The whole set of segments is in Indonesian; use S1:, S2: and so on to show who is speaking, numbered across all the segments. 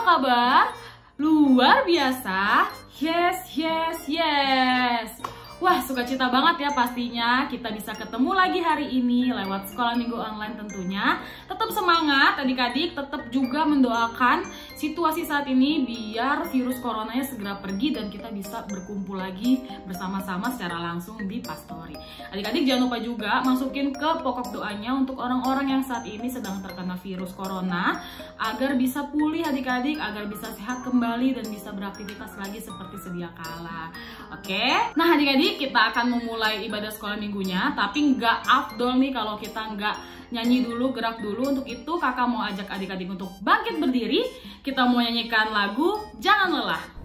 S1: kabar? Luar biasa? Yes, yes, yes. Wah, sukacita banget ya pastinya kita bisa ketemu lagi hari ini lewat sekolah minggu online tentunya. Tetap semangat adik-adik, tetap juga mendoakan situasi saat ini biar virus coronanya segera pergi dan kita bisa berkumpul lagi bersama-sama secara langsung di Pastori. Adik-adik jangan lupa juga masukin ke pokok doanya untuk orang-orang yang saat ini sedang terkena virus corona agar bisa pulih adik-adik, agar bisa sehat kembali dan bisa beraktivitas lagi seperti sedia kala. Oke? Nah adik-adik, kita akan memulai ibadah sekolah minggunya, tapi nggak afdol nih kalau kita nggak nyanyi dulu, gerak dulu. Untuk itu kakak mau ajak adik-adik untuk bangkit berdiri. Kita mau nyanyikan lagu Jangan Lelah.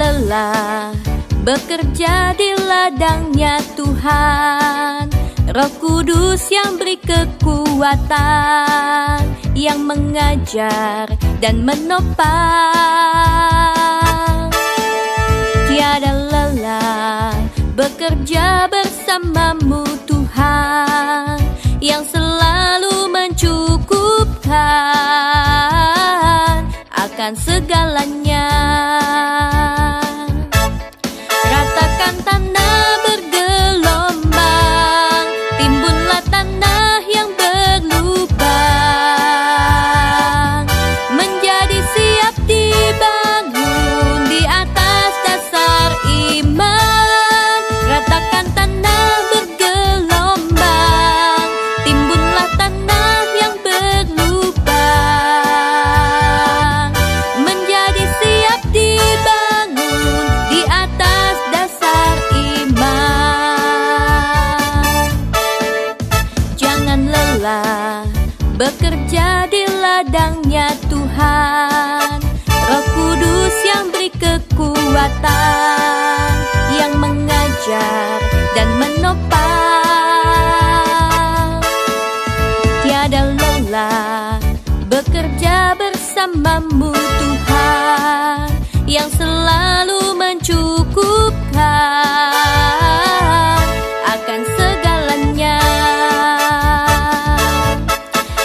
S2: Lelah bekerja di ladangnya Tuhan, Roh Kudus yang beri kekuatan, yang mengajar dan menopang. Tiada lelah bekerja bersamamu Tuhan, yang selalu mencukupkan akan segalanya. Ratakan tanah bergelombang, timbunlah tanah yang berlubang, menjadi siap dibangun di atas dasar iman. Ratakan tanah bergelombang, timbunlah tanah yang berlubang, menjadi siap dibangun di atas dasar iman. Jangan lelah bekerja di ladangnya Tuhan, Roh Kudus yang beri kekuatan, yang mengajar dan menopang. Tiada lelah bekerja bersamamu Tuhan, yang selalu mencukupkan akan segalanya.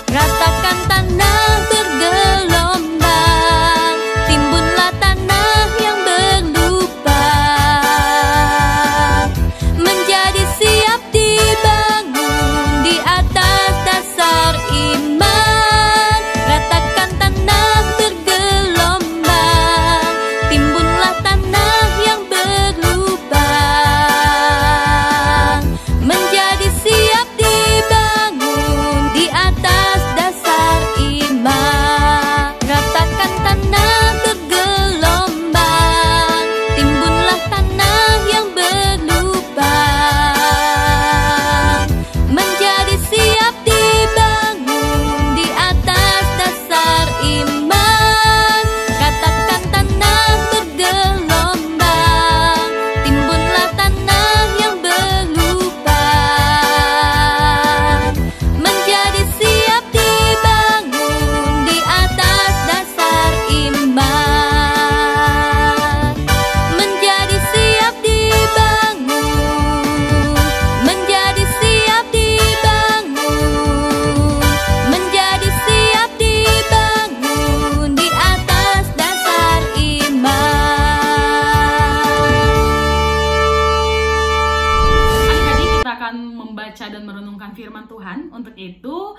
S2: Ratakan tanah bergelombang, timbunlah tanah yang berlubang, menjadi siap dibangun di atas dasar iman. Ratakan tanah bergelombang, timbunlah tanah yang berlubang, menjadi siap dibangun di atas dasar iman. Ratakan tanah bergelombang, timbunlah tanah yang berlubang, menjadi siap dibangun di atas dasar iman. Ratakan tanah bergelombang, timbunlah tanah yang berlubang, menjadi siap dibangun di atas dasar iman. Menjadi siap dibangun, menjadi siap dibangun, menjadi siap dibangun di atas dasar iman.
S1: Adik-adik, kita akan membaca dan merenungkan firman Tuhan. Untuk itu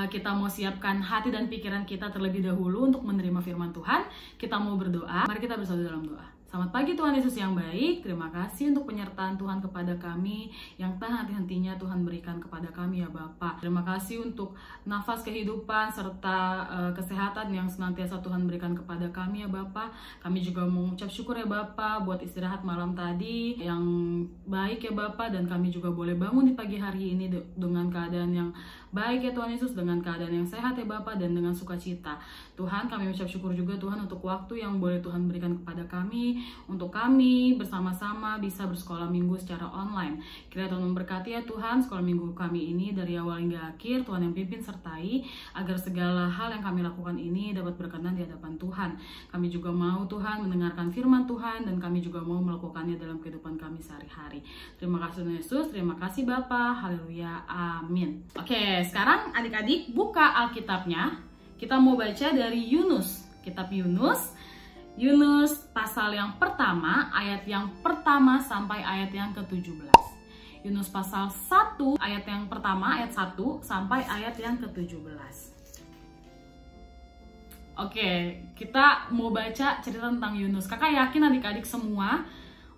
S1: kita mau siapkan hati dan pikiran kita terlebih dahulu untuk menerima firman Tuhan. Kita mau berdoa. Mari kita bersatu dalam doa. Selamat pagi Tuhan Yesus yang baik. Terima kasih untuk penyertaan Tuhan kepada kami yang tak henti-hentinya Tuhan berikan kepada kami ya Bapa. Terima kasih untuk nafas kehidupan serta kesehatan yang senantiasa Tuhan berikan kepada kami ya Bapa. Kami juga mau mengucap syukur ya Bapa buat istirahat malam tadi yang baik ya Bapa, dan kami juga boleh bangun di pagi hari ini dengan keadaan yang Baik ya Tuhan Yesus, dengan keadaan yang sehat ya Bapa dan dengan sukacita. Tuhan, kami ucap syukur juga Tuhan untuk waktu yang boleh Tuhan berikan kepada kami, untuk kami bersama-sama bisa bersekolah minggu secara online. Kiranya Tuhan memberkati ya Tuhan sekolah minggu kami ini dari awal hingga akhir. Tuhan yang pimpin sertai agar segala hal yang kami lakukan ini dapat berkenan di hadapan Tuhan. Kami juga mau Tuhan mendengarkan firman Tuhan dan kami juga mau melakukannya dalam kehidupan kami sehari-hari. Terima kasih Tuhan Yesus, terima kasih Bapa, haleluya, amin. Oke, sekarang adik-adik buka Alkitabnya. Kita mau baca dari Yunus, kitab Yunus pasal yang pertama, ayat yang pertama sampai ayat yang ke-17. Yunus pasal 1 ayat yang pertama, ayat 1 sampai ayat yang ke-17. Oke, kita mau baca cerita tentang Yunus. Kakak yakin adik-adik semua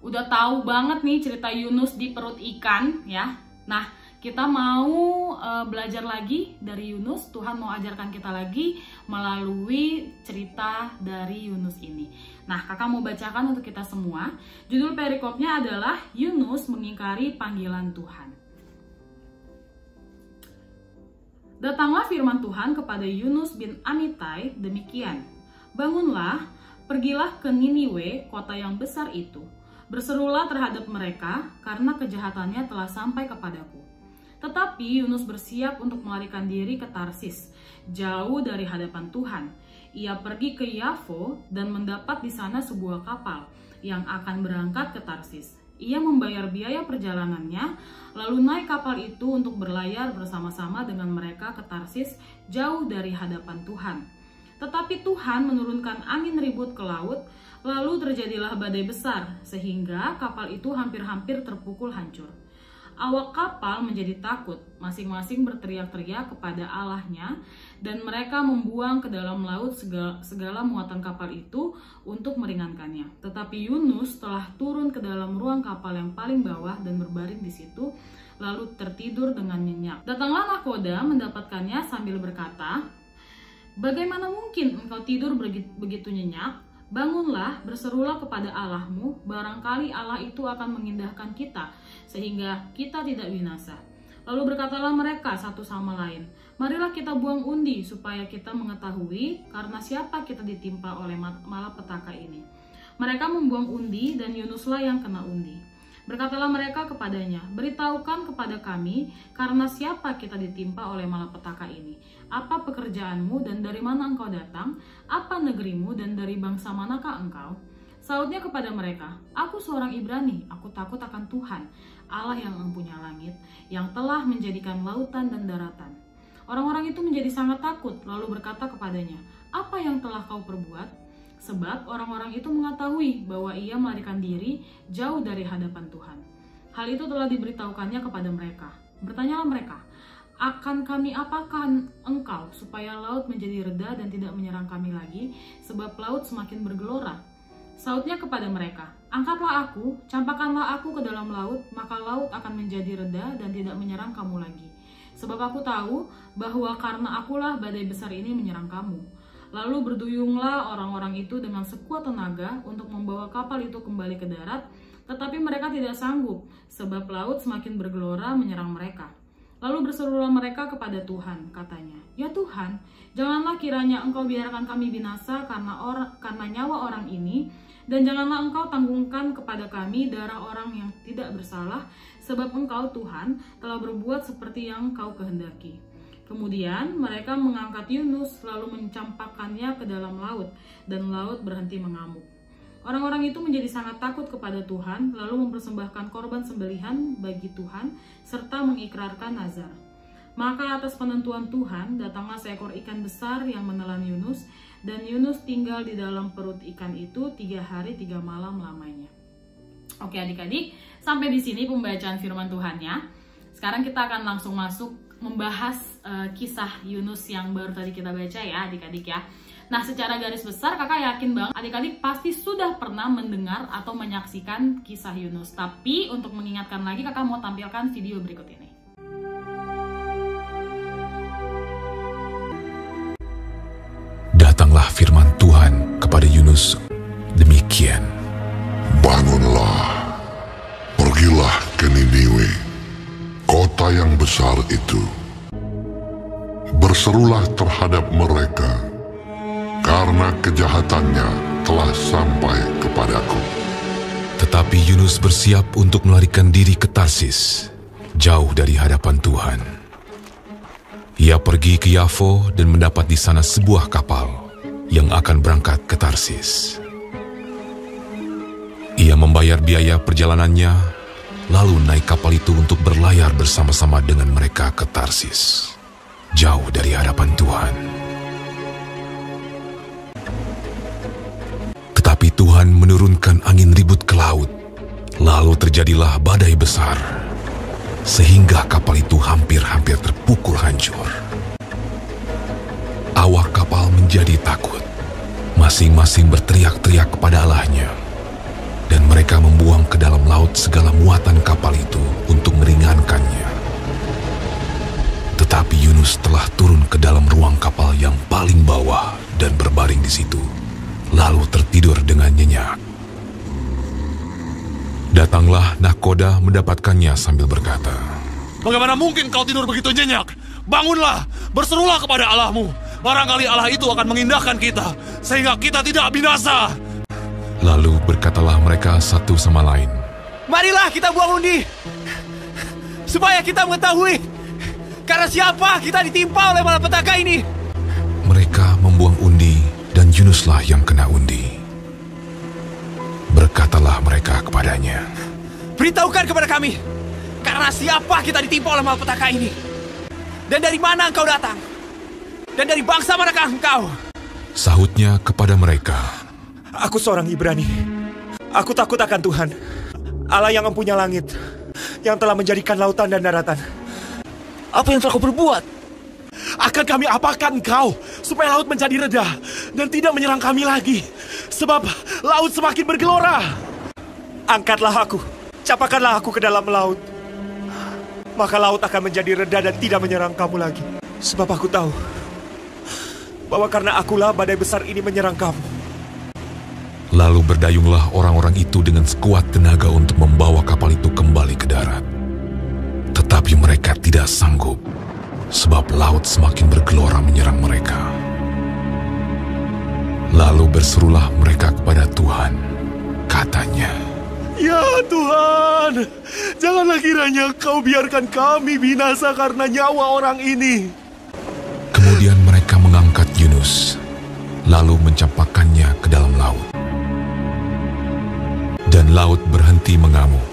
S1: udah tahu banget nih cerita Yunus di perut ikan ya. Nah, kita mau belajar lagi dari Yunus. Tuhan mau ajarkan kita lagi melalui cerita dari Yunus ini. Nah, kakak mau bacakan untuk kita semua. Judul perikopnya adalah Yunus mengingkari panggilan Tuhan. Datanglah firman Tuhan kepada Yunus bin Amitai demikian. Bangunlah, pergilah ke Niniwe, kota yang besar itu. Berserulah terhadap mereka karena kejahatannya telah sampai kepadaku. Tetapi Yunus bersiap untuk melarikan diri ke Tarsis, jauh dari hadapan Tuhan. Ia pergi ke Yafo dan mendapat di sana sebuah kapal yang akan berangkat ke Tarsis. Ia membayar biaya perjalanannya, lalu naik kapal itu untuk berlayar bersama-sama dengan mereka ke Tarsis, jauh dari hadapan Tuhan. Tetapi Tuhan menurunkan angin ribut ke laut, lalu terjadilah badai besar, sehingga kapal itu hampir-hampir terpukul hancur. Awak kapal menjadi takut, masing-masing berteriak-teriak kepada Allahnya, dan mereka membuang ke dalam laut segala muatan kapal itu untuk meringankannya. Tetapi Yunus telah turun ke dalam ruang kapal yang paling bawah dan berbaring di situ, lalu tertidur dengan nyenyak. Datanglah nahkoda mendapatkannya sambil berkata, "Bagaimana mungkin engkau tidur begitu nyenyak? Bangunlah, berserulah kepada Allahmu, barangkali Allah itu akan mengindahkan kita, sehingga kita tidak binasa." Lalu berkatalah mereka satu sama lain, "Marilah kita buang undi, supaya kita mengetahui karena siapa kita ditimpa oleh malapetaka ini." Mereka membuang undi, dan Yunuslah yang kena undi. Berkatalah mereka kepadanya, "Beritahukan kepada kami, karena siapa kita ditimpa oleh malapetaka ini? Apa pekerjaanmu dan dari mana engkau datang? Apa negerimu dan dari bangsa manakah engkau?" Sautnya kepada mereka, "Aku seorang Ibrani, aku takut akan Tuhan, Allah yang mempunyai langit, yang telah menjadikan lautan dan daratan." Orang-orang itu menjadi sangat takut, lalu berkata kepadanya, "Apa yang telah kau perbuat?" Sebab orang-orang itu mengetahui bahwa ia melarikan diri jauh dari hadapan Tuhan. Hal itu telah diberitahukannya kepada mereka. Bertanyalah mereka, "Akan kami apakan engkau supaya laut menjadi reda dan tidak menyerang kami lagi, sebab laut semakin bergelora?" Sautnya kepada mereka, "Angkatlah aku, campakkanlah aku ke dalam laut, maka laut akan menjadi reda dan tidak menyerang kamu lagi. Sebab aku tahu bahwa karena akulah badai besar ini menyerang kamu." Lalu berduyunglah orang-orang itu dengan sekuat tenaga untuk membawa kapal itu kembali ke darat, tetapi mereka tidak sanggup, sebab laut semakin bergelora menyerang mereka. Lalu berserulah mereka kepada Tuhan, katanya, "Ya Tuhan, janganlah kiranya engkau biarkan kami binasa karena nyawa orang ini, dan janganlah engkau tanggungkan kepada kami darah orang yang tidak bersalah, sebab engkau Tuhan telah berbuat seperti yang kau kehendaki." Kemudian mereka mengangkat Yunus lalu mencampakkannya ke dalam laut, dan laut berhenti mengamuk. Orang-orang itu menjadi sangat takut kepada Tuhan, lalu mempersembahkan korban sembelihan bagi Tuhan, serta mengikrarkan nazar. Maka atas penentuan Tuhan, datanglah seekor ikan besar yang menelan Yunus, dan Yunus tinggal di dalam perut ikan itu 3 hari 3 malam lamanya. Oke adik-adik, sampai di sini pembacaan firman Tuhannya. Sekarang kita akan langsung masuk membahas kisah Yunus yang baru tadi kita baca ya adik-adik ya. Nah, secara garis besar kakak yakin banget adik-adik pasti sudah pernah mendengar atau menyaksikan kisah Yunus. Tapi untuk mengingatkan lagi kakak mau tampilkan video berikut ini.
S3: Datanglah firman Tuhan kepada Yunus demikian.
S4: Bangunlah, pergilah ke Niniwe, kota yang besar itu. berserulah terhadap mereka, karena kejahatannya telah sampai kepadaku.
S3: Tetapi Yunus bersiap untuk melarikan diri ke Tarsis, jauh dari hadapan Tuhan. Ia pergi ke Yafo dan mendapat di sana sebuah kapal yang akan berangkat ke Tarsis. Ia membayar biaya perjalanannya, lalu naik kapal itu untuk berlayar bersama-sama dengan mereka ke Tarsis, jauh dari hadapan Tuhan. Tetapi Tuhan menurunkan angin ribut ke laut, lalu terjadilah badai besar, sehingga kapal itu hampir-hampir terpukul hancur. Awak kapal menjadi takut, masing-masing berteriak-teriak kepada Allahnya, dan mereka membuang ke dalam laut segala muatan kapal itu untuk meringankannya. Tetapi Yunus telah turun ke dalam ruang kapal yang paling bawah dan berbaring di situ, lalu tertidur dengan nyenyak. Datanglah nahkoda mendapatkannya sambil berkata,
S5: "Bagaimana mungkin kau tidur begitu nyenyak? Bangunlah, berserulah kepada Allahmu. Barangkali Allah itu akan mengindahkan kita, sehingga kita tidak binasa."
S3: Lalu berkatalah mereka satu sama lain,
S6: "Marilah kita buang undi, supaya kita mengetahui karena siapa kita ditimpa oleh malapetaka ini."
S3: Mereka membuang undi dan Yunuslah yang kena undi. Berkatalah mereka kepadanya,
S6: "Beritahukan kepada kami, karena siapa kita ditimpa oleh malapetaka ini? Dan dari mana engkau datang? Dan dari bangsa manakah engkau?"
S3: Sahutnya kepada mereka,
S6: "Aku seorang Ibrani. Aku takut akan Tuhan, Allah yang mempunyai langit, yang telah menjadikan lautan dan daratan. Apa yang telah kau berbuat?
S5: Akan kami apakan engkau, supaya laut menjadi reda dan tidak menyerang kami lagi, sebab laut semakin bergelora."
S6: Angkatlah aku, capakanlah aku ke dalam laut, maka laut akan menjadi reda dan tidak menyerang kamu lagi. Sebab aku tahu bahwa karena akulah badai besar ini menyerang kamu."
S3: Lalu berdayunglah orang-orang itu dengan sekuat tenaga untuk membawa kapal itu kembali ke darat. Tetapi mereka tidak sanggup, sebab laut semakin bergelora menyerang mereka. Lalu berserulah mereka kepada Tuhan, katanya,
S5: "Ya Tuhan, janganlah kiranya kau biarkan kami binasa karena nyawa orang ini."
S3: Kemudian mereka mengangkat Yunus, lalu mencampakkannya ke dalam laut. Dan laut berhenti mengamuk.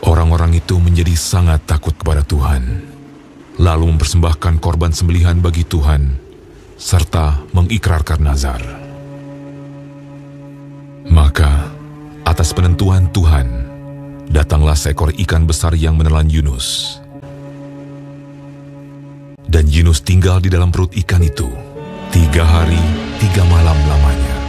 S3: Orang-orang itu menjadi sangat takut kepada Tuhan, lalu mempersembahkan korban sembelihan bagi Tuhan, serta mengikrarkan nazar. Maka, atas penentuan Tuhan, datanglah seekor ikan besar yang menelan Yunus. Dan Yunus tinggal di dalam perut ikan itu 3 hari 3 malam lamanya.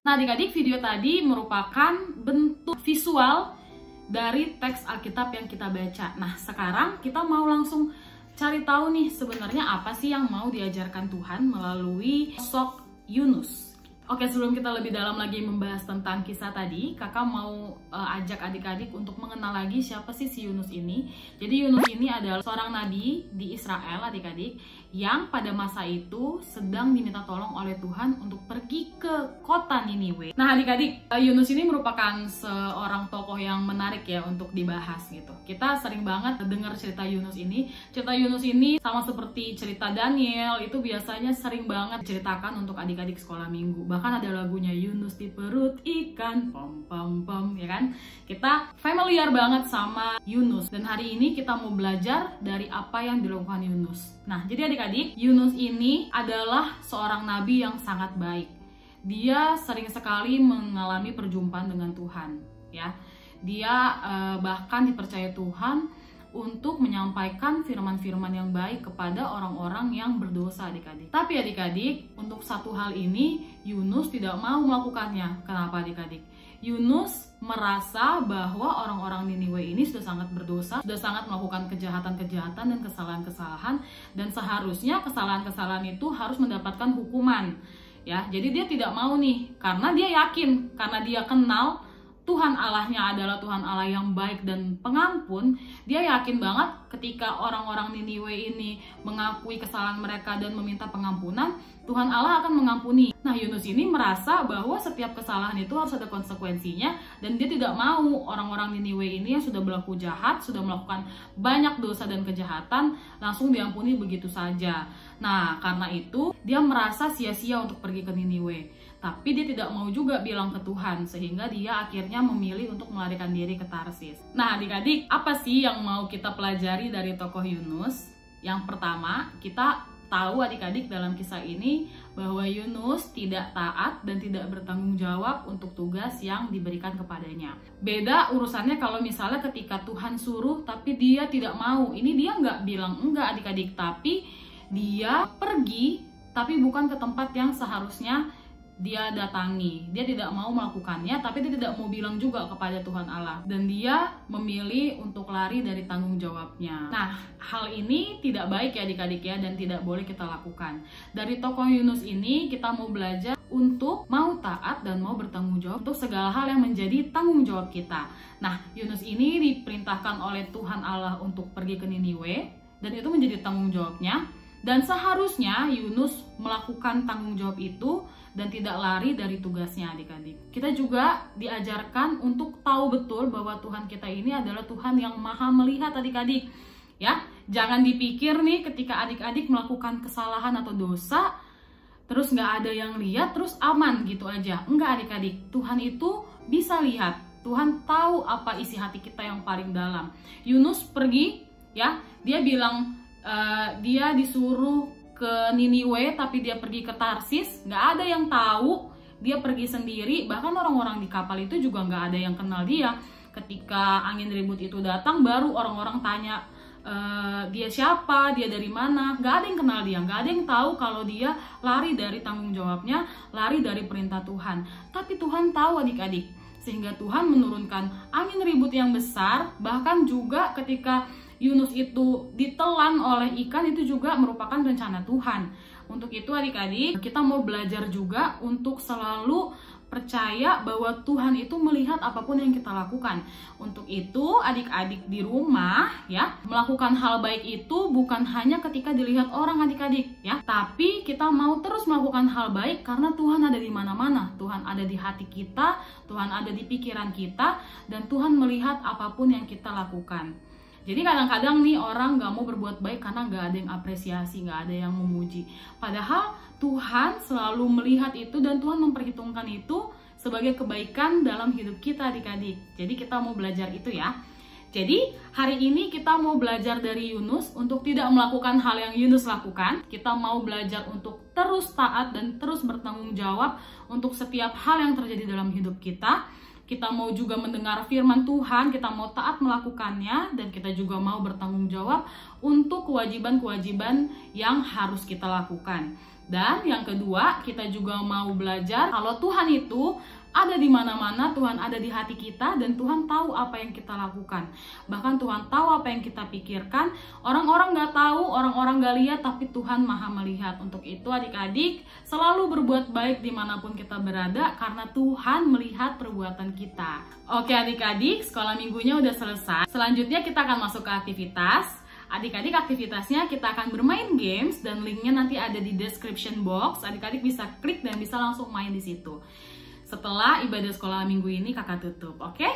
S1: Nah, adik-adik, video tadi merupakan bentuk visual dari teks Alkitab yang kita baca. Nah, sekarang kita mau langsung cari tahu nih sebenarnya apa sih yang mau diajarkan Tuhan melalui sosok Yunus. Oke, sebelum kita lebih dalam lagi membahas tentang kisah tadi, kakak mau ajak adik-adik untuk mengenal lagi siapa sih si Yunus ini. Jadi Yunus ini adalah seorang nabi di Israel, adik-adik, yang pada masa itu sedang diminta tolong oleh Tuhan untuk pergi ke kota Niniwe. Nah, adik-adik, Yunus ini merupakan seorang tokoh yang menarik ya untuk dibahas gitu. Kita sering banget dengar cerita Yunus ini. Cerita Yunus ini sama seperti cerita Daniel, itu biasanya sering banget diceritakan untuk adik-adik sekolah minggu. Bahkan ada lagunya Yunus di perut ikan, pom pom pom, ya kan? Kita familiar banget sama Yunus. Dan hari ini kita mau belajar dari apa yang dilakukan Yunus. Nah, jadi adik-adik, Yunus ini adalah seorang nabi yang sangat baik. Dia sering sekali mengalami perjumpaan dengan Tuhan, ya. Dia bahkan dipercaya Tuhan untuk menyampaikan firman-firman yang baik kepada orang-orang yang berdosa, adik-adik. Tapi adik-adik, untuk satu hal ini Yunus tidak mau melakukannya. Kenapa, adik-adik? Yunus merasa bahwa orang-orang Niniwe ini sudah sangat berdosa, sudah sangat melakukan kejahatan-kejahatan dan kesalahan-kesalahan, dan seharusnya kesalahan-kesalahan itu harus mendapatkan hukuman. Ya, jadi dia tidak mau nih, karena dia yakin, karena dia kenal Tuhan Allahnya adalah Tuhan Allah yang baik dan pengampun, dia yakin banget ketika orang-orang Niniwe ini mengakui kesalahan mereka dan meminta pengampunan, Tuhan Allah akan mengampuni. Nah, Yunus ini merasa bahwa setiap kesalahan itu harus ada konsekuensinya, dan dia tidak mau orang-orang Niniwe ini yang sudah berlaku jahat, sudah melakukan banyak dosa dan kejahatan, langsung diampuni begitu saja. Nah, karena itu dia merasa sia-sia untuk pergi ke Niniwe. Tapi dia tidak mau juga bilang ke Tuhan, sehingga dia akhirnya memilih untuk melarikan diri ke Tarsis. Nah, adik-adik, apa sih yang mau kita pelajari dari tokoh Yunus? Yang pertama, kita tahu adik-adik dalam kisah ini bahwa Yunus tidak taat dan tidak bertanggung jawab untuk tugas yang diberikan kepadanya. Beda urusannya kalau misalnya ketika Tuhan suruh tapi dia tidak mau. Ini dia nggak bilang enggak adik-adik, tapi dia pergi tapi bukan ke tempat yang seharusnya dia datangi. Dia tidak mau melakukannya, tapi dia tidak mau bilang juga kepada Tuhan Allah. Dan dia memilih untuk lari dari tanggung jawabnya. Nah, hal ini tidak baik ya adik-adik ya, dan tidak boleh kita lakukan. Dari tokoh Yunus ini kita mau belajar untuk mau taat dan mau bertanggung jawab untuk segala hal yang menjadi tanggung jawab kita. Nah, Yunus ini diperintahkan oleh Tuhan Allah untuk pergi ke Niniwe, dan itu menjadi tanggung jawabnya. Dan seharusnya Yunus melakukan tanggung jawab itu dan tidak lari dari tugasnya adik-adik. Kita juga diajarkan untuk tahu betul bahwa Tuhan kita ini adalah Tuhan yang maha melihat adik-adik. Ya, jangan dipikir nih ketika adik-adik melakukan kesalahan atau dosa, terus nggak ada yang lihat, terus aman gitu aja. Enggak adik-adik, Tuhan itu bisa lihat. Tuhan tahu apa isi hati kita yang paling dalam. Yunus pergi, ya, dia bilang, dia disuruh ke Niniwe tapi dia pergi ke Tarsis, nggak ada yang tahu, dia pergi sendiri. Bahkan orang-orang di kapal itu juga nggak ada yang kenal dia. Ketika angin ribut itu datang, baru orang-orang tanya dia siapa, dia dari mana. Nggak ada yang kenal dia, nggak ada yang tahu kalau dia lari dari tanggung jawabnya, lari dari perintah Tuhan. Tapi Tuhan tahu adik-adik, sehingga Tuhan menurunkan angin ribut yang besar. Bahkan juga ketika Yunus itu ditelan oleh ikan, itu juga merupakan rencana Tuhan. Untuk itu adik-adik, kita mau belajar juga untuk selalu percaya bahwa Tuhan itu melihat apapun yang kita lakukan. Untuk itu adik-adik di rumah ya, melakukan hal baik itu bukan hanya ketika dilihat orang adik-adik ya, tapi kita mau terus melakukan hal baik karena Tuhan ada di mana-mana. Tuhan ada di hati kita, Tuhan ada di pikiran kita, dan Tuhan melihat apapun yang kita lakukan. Jadi kadang-kadang nih orang gak mau berbuat baik karena gak ada yang apresiasi, gak ada yang memuji. Padahal Tuhan selalu melihat itu dan Tuhan memperhitungkan itu sebagai kebaikan dalam hidup kita adik-adik. Jadi kita mau belajar itu ya. Jadi hari ini kita mau belajar dari Yunus untuk tidak melakukan hal yang Yunus lakukan. Kita mau belajar untuk terus taat dan terus bertanggung jawab untuk setiap hal yang terjadi dalam hidup kita. Kita mau juga mendengar firman Tuhan, kita mau taat melakukannya, dan kita juga mau bertanggung jawab untuk kewajiban-kewajiban yang harus kita lakukan. Dan yang kedua, kita juga mau belajar kalau Tuhan itu ada di mana-mana, Tuhan ada di hati kita, dan Tuhan tahu apa yang kita lakukan. Bahkan Tuhan tahu apa yang kita pikirkan. Orang-orang gak tahu, orang-orang gak lihat, tapi Tuhan maha melihat. Untuk itu adik-adik, selalu berbuat baik dimanapun kita berada, karena Tuhan melihat perbuatan kita. Oke adik-adik, sekolah minggunya udah selesai. Selanjutnya kita akan masuk ke aktivitas. Adik-adik, aktivitasnya kita akan bermain games, dan linknya nanti ada di description box. Adik-adik bisa klik dan bisa langsung main di situ. Setelah ibadah sekolah minggu ini kakak tutup, oke?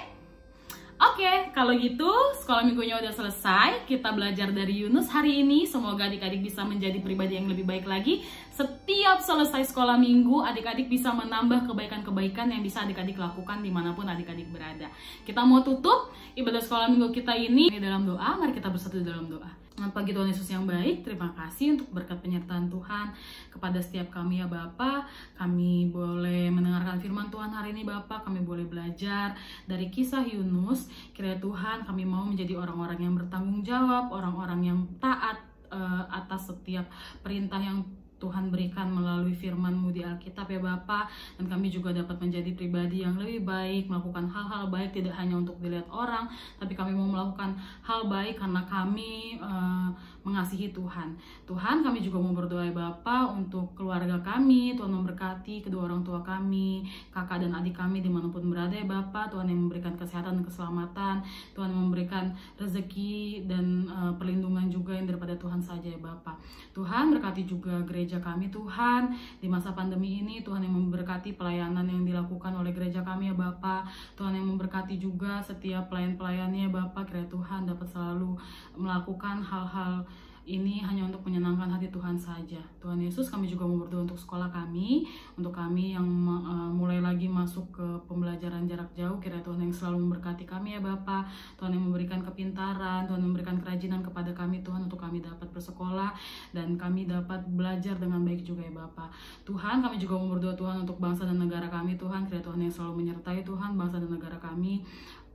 S1: Oke, kalau gitu sekolah minggunya udah selesai. Kita belajar dari Yunus hari ini. Semoga adik-adik bisa menjadi pribadi yang lebih baik lagi. Setiap selesai sekolah minggu, adik-adik bisa menambah kebaikan-kebaikan yang bisa adik-adik lakukan dimanapun adik-adik berada. Kita mau tutup ibadah sekolah minggu kita ini dalam doa. Mari kita bersatu dalam doa. Pagi Tuhan Yesus yang baik, terima kasih untuk berkat penyertaan Tuhan kepada setiap kami ya Bapa. Kami boleh mendengarkan firman Tuhan hari ini Bapa, kami boleh belajar dari kisah Yunus. Kiranya Tuhan kami mau menjadi orang-orang yang bertanggung jawab, orang-orang yang taat atas setiap perintah yang Tuhan berikan melalui firman-Mu di Alkitab ya Bapa, dan kami juga dapat menjadi pribadi yang lebih baik, melakukan hal-hal baik tidak hanya untuk dilihat orang, tapi kami mau melakukan hal baik karena kami mengasihi Tuhan. Tuhan, kami juga mau berdoa ya Bapa untuk keluarga kami. Tuhan memberkati kedua orang tua kami, kakak dan adik kami dimanapun berada ya Bapa. Tuhan yang memberikan kesehatan dan keselamatan, Tuhan yang memberikan rezeki dan perlindungan juga yang daripada Tuhan saja ya Bapa. Tuhan berkati juga gereja kami Tuhan di masa pandemi ini. Tuhan yang memberkati pelayanan yang dilakukan oleh gereja kami ya Bapa. Tuhan yang memberkati juga setiap pelayan-pelayannya ya Bapa. Kiranya Tuhan dapat selalu melakukan hal-hal ini hanya untuk menyenangkan hati Tuhan saja. Tuhan Yesus, kami juga mau berdoa untuk sekolah kami, untuk kami yang mulai lagi masuk ke pembelajaran jarak jauh. Kiranya Tuhan yang selalu memberkati kami ya Bapa. Tuhan yang memberikan kepintaran, Tuhan memberikan kerajinan kepada kami Tuhan, untuk kami dapat bersekolah dan kami dapat belajar dengan baik juga ya Bapa. Tuhan, kami juga mau berdoa Tuhan untuk bangsa dan negara kami Tuhan. Kiranya Tuhan yang selalu menyertai Tuhan bangsa dan negara kami,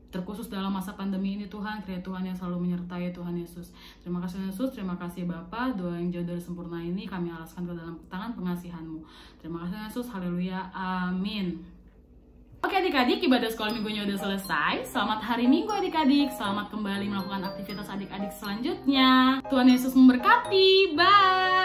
S1: terkhusus dalam masa pandemi ini Tuhan. Kiranya Tuhan yang selalu menyertai Tuhan Yesus. Terima kasih Yesus, terima kasih Bapa. Doa yang jauh dari sempurna ini kami alaskan ke dalam tangan pengasihan-Mu. Terima kasih Yesus, haleluya, amin. Oke adik-adik, ibadah sekolah minggunya udah selesai. Selamat hari Minggu adik-adik. Selamat kembali melakukan aktivitas adik-adik selanjutnya. Tuhan Yesus memberkati. Bye.